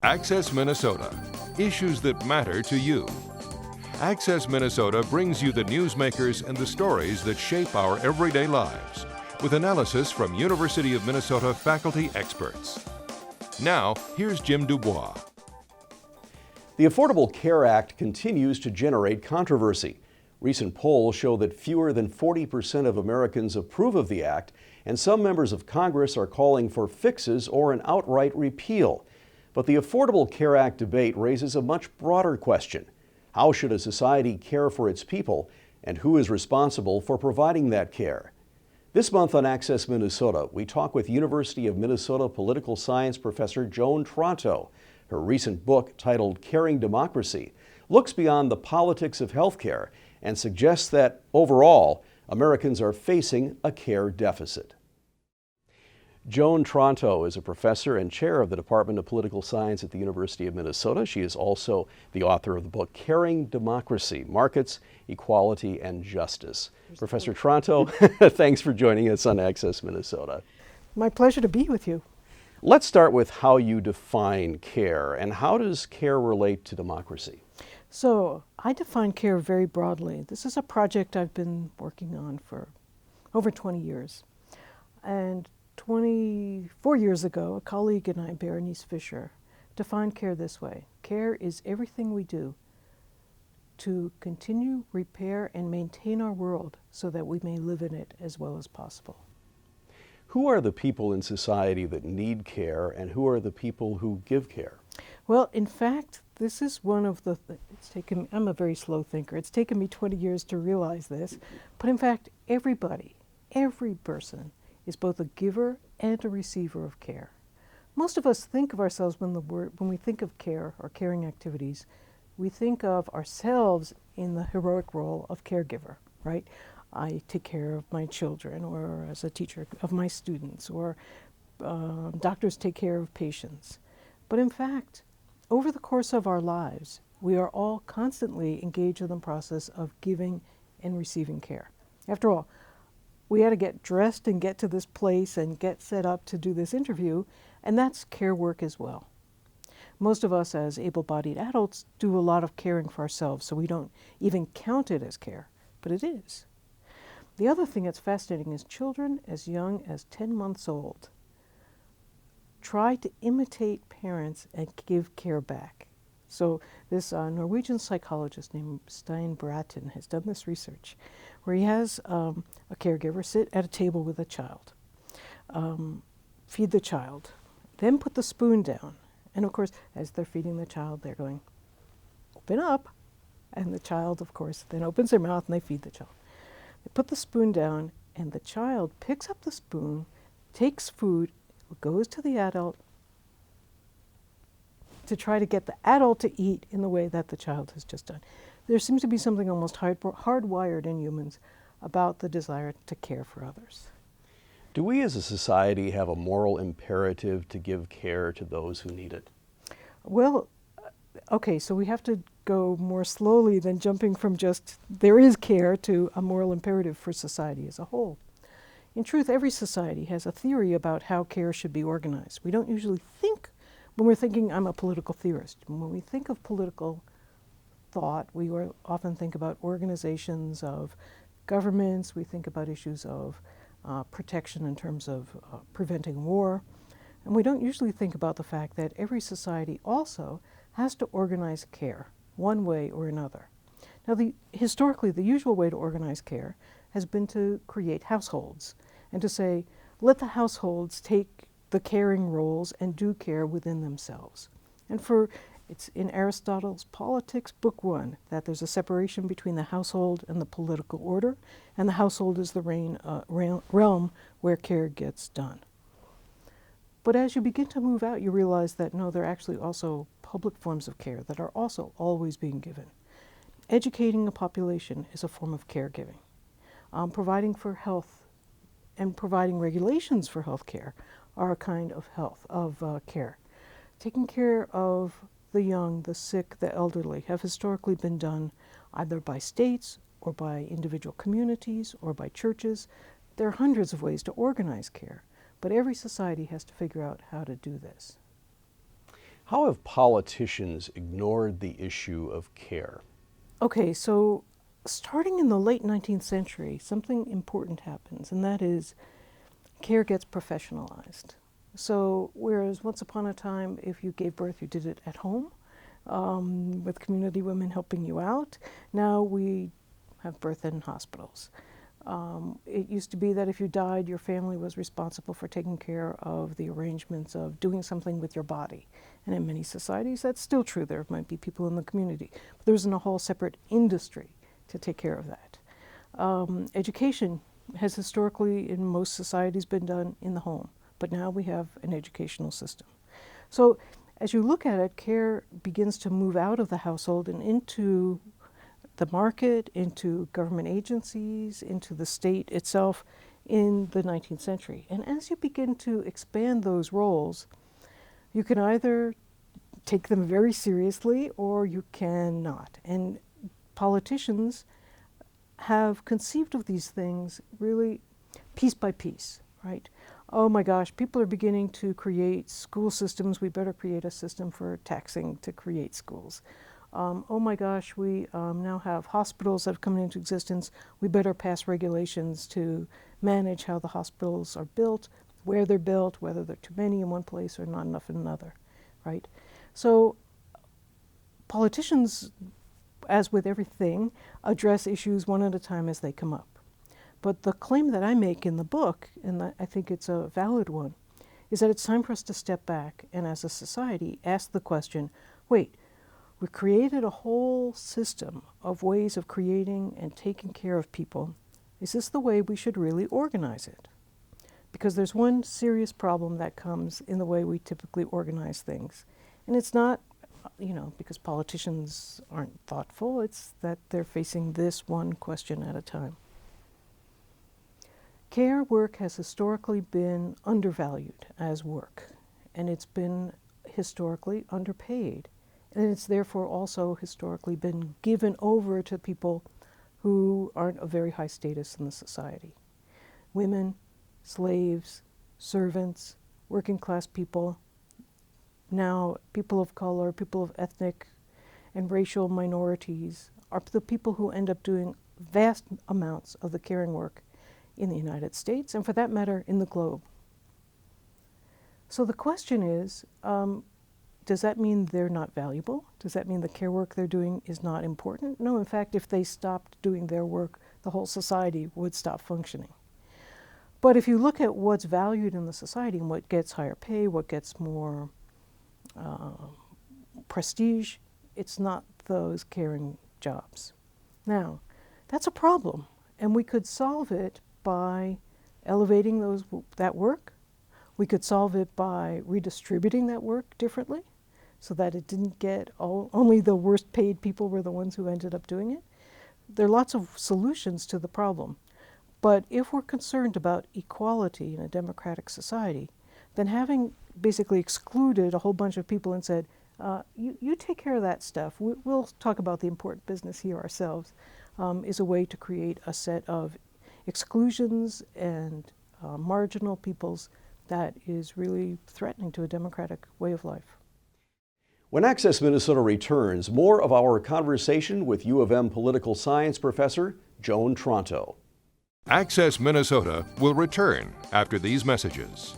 Access Minnesota. Issues that matter to you. Access Minnesota brings you the newsmakers and the stories that shape our everyday lives, with analysis from University of Minnesota faculty experts. Now, here's Jim Dubois. The Affordable Care Act continues to generate controversy. Recent polls show that fewer than 40% of Americans approve of the act, and some members of Congress are calling for fixes or an outright repeal. But the Affordable Care Act debate raises a much broader question. How should a society care for its people, and who is responsible for providing that care? This month on Access Minnesota, we talk with University of Minnesota political science professor Joan Tronto. Her recent book, titled Caring Democracy, looks beyond the politics of healthcare and suggests that, overall, Americans are facing a care deficit. Joan Tronto is a professor and chair of the Department of Political Science at the University of Minnesota. She is also the author of the book Caring Democracy, Markets, Equality, and Justice. Professor Tronto, thanks for joining us on Access Minnesota. My pleasure to be with you. Let's start with how you define care, and how does care relate to democracy? So, I define care very broadly. This is a project I've been working on for over 20 years. And 24 years ago, a colleague and I, Berenice Fisher, defined care this way. Care is everything we do to continue, repair, and maintain our world so that we may live in it as well as possible. Who are the people in society that need care, and who are the people who give care? Well, in fact, this is one of the, I'm a very slow thinker. It's taken me 20 years to realize this. But in fact, everybody, every person is both a giver and a receiver of care. Most of us think of ourselves when we think of care or caring activities, we think of ourselves in the heroic role of caregiver, right? I take care of my children, or as a teacher of my students, or doctors take care of patients. But in fact, over the course of our lives, we are all constantly engaged in the process of giving and receiving care. After all, we had to get dressed and get to this place and get set up to do this interview, and that's care work as well. Most of us as able-bodied adults do a lot of caring for ourselves, so we don't even count it as care, but it is. The other thing that's fascinating is children as young as 10 months old try to imitate parents and give care back. So this Norwegian psychologist named Stein Bratten has done this research where he has a caregiver sit at a table with a child, feed the child, then put the spoon down. And of course, as they're feeding the child, they're going, open up. And the child, of course, then opens their mouth and they feed the child. They put the spoon down, and the child picks up the spoon, takes food, goes to the adult to try to get the adult to eat in the way that the child has just done. There seems to be something almost hardwired in humans about the desire to care for others. Do we as a society have a moral imperative to give care to those who need it? Well, okay, so we have to go more slowly than jumping from just there is care to a moral imperative for society as a whole. In truth, every society has a theory about how care should be organized. We don't usually think, when we're thinking, I'm a political theorist, when we think of political thought, we often think about organizations of governments, we think about issues of protection in terms of preventing war, and we don't usually think about the fact that every society also has to organize care one way or another. Now, historically, the usual way to organize care has been to create households and to say, let the households take the caring roles and do care within themselves. And it's in Aristotle's Politics, Book 1, that there's a separation between the household and the political order, and the household is the realm where care gets done. But as you begin to move out, you realize that no, there are actually also public forms of care that are also always being given. Educating a population is a form of caregiving. Providing for health and providing regulations for health care are a kind of care. Taking care of the young, the sick, the elderly have historically been done either by states or by individual communities or by churches. There are hundreds of ways to organize care, but every society has to figure out how to do this. How have politicians ignored the issue of care? Okay, so starting in the late 19th century, something important happens, and that is care gets professionalized. So whereas once upon a time, if you gave birth, you did it at home with community women helping you out. Now we have birth in hospitals. It used to be that if you died, your family was responsible for taking care of the arrangements of doing something with your body. And in many societies, that's still true. There might be people in the community, but there isn't a whole separate industry to take care of that. Education has historically, in most societies, been done in the home, but now we have an educational system. So as you look at it, care begins to move out of the household and into the market, into government agencies, into the state itself in the 19th century. And as you begin to expand those roles, you can either take them very seriously or you cannot. And politicians have conceived of these things really piece by piece, right? Oh my gosh, people are beginning to create school systems. We better create a system for taxing to create schools. Oh my gosh, we now have hospitals that have come into existence. We better pass regulations to manage how the hospitals are built, where they're built, whether there are too many in one place or not enough in another, right? So politicians, as with everything, address issues one at a time as they come up. But the claim that I make in the book, and I think it's a valid one, is that it's time for us to step back and as a society ask the question, wait, we created a whole system of ways of creating and taking care of people. Is this the way we should really organize it? Because there's one serious problem that comes in the way we typically organize things. And it's not, because politicians aren't thoughtful, it's that they're facing this one question at a time. Care work has historically been undervalued as work, and it's been historically underpaid. And it's therefore also historically been given over to people who aren't of very high status in the society. Women, slaves, servants, working class people, now people of color, people of ethnic and racial minorities are the people who end up doing vast amounts of the caring work in the United States, and for that matter, in the globe. So the question is, does that mean they're not valuable? Does that mean the care work they're doing is not important? No, in fact, if they stopped doing their work, the whole society would stop functioning. But if you look at what's valued in the society and what gets higher pay, what gets more prestige, it's not those caring jobs. Now, that's a problem, and we could solve it by elevating that work. We could solve it by redistributing that work differently so that it didn't get only the worst paid people were the ones who ended up doing it. There are lots of solutions to the problem. But if we're concerned about equality in a democratic society, then having basically excluded a whole bunch of people and said, you take care of that stuff, we'll talk about the important business here ourselves, is a way to create a set of exclusions and marginal peoples that is really threatening to a democratic way of life. When Access Minnesota returns, more of our conversation with U of M political science professor Joan Tronto. Access Minnesota will return after these messages.